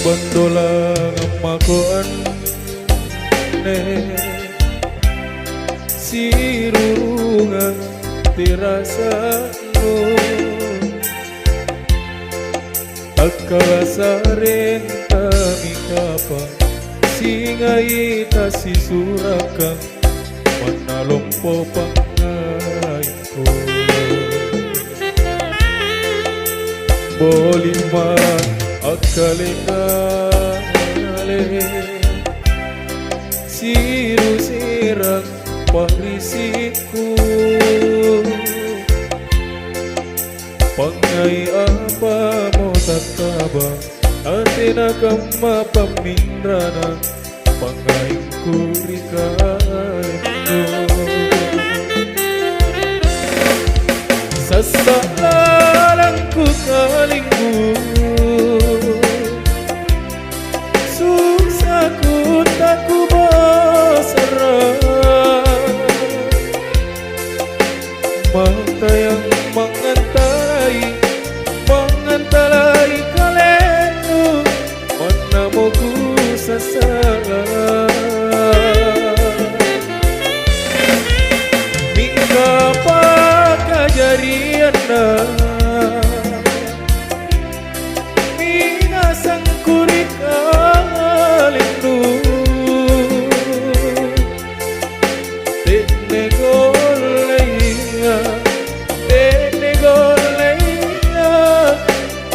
Bandolang makoan ne sirurungan tirasa no akala renta mikapa singai ta sisurakang manalompo pangai ko bolima akale siru sirang parisiku pangai apa mo tataba atina kama pamindrana pangai kurikano sasalang ku kalingku susahku tak ku basarah mata yang mengantarai kalenu mana mau ku sasalah mingga pakajariana mina sangkurik alindu tene goleya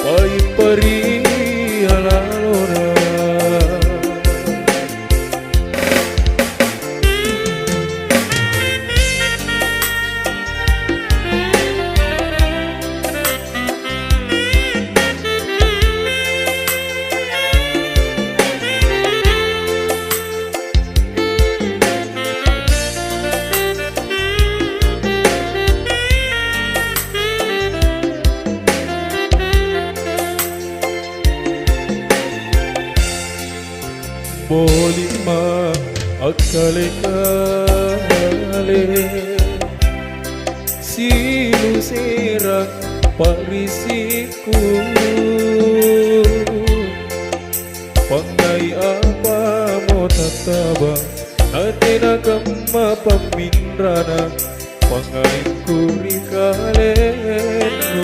pai pari alalora bolima akale silu sirang parisiku pangai apa mo tataba atina kama pamindrana pangai kurikaleno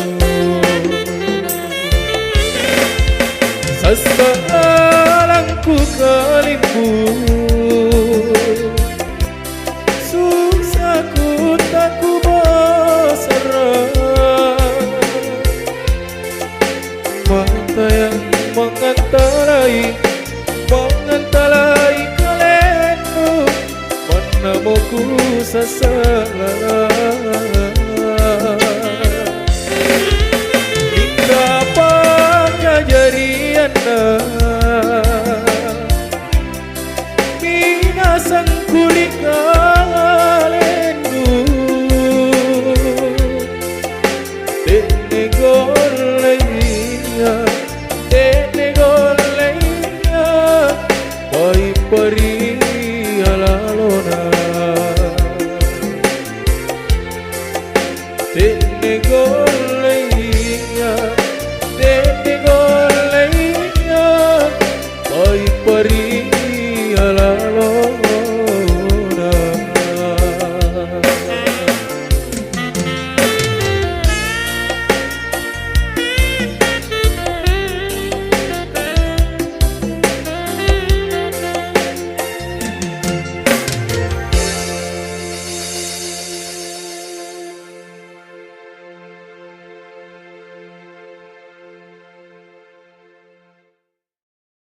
sasalang ku kalimbu susahku tak ku basarah mata yang mengantarai kalenu mana mau ku sasalah hingga pakajariana mina sangkulika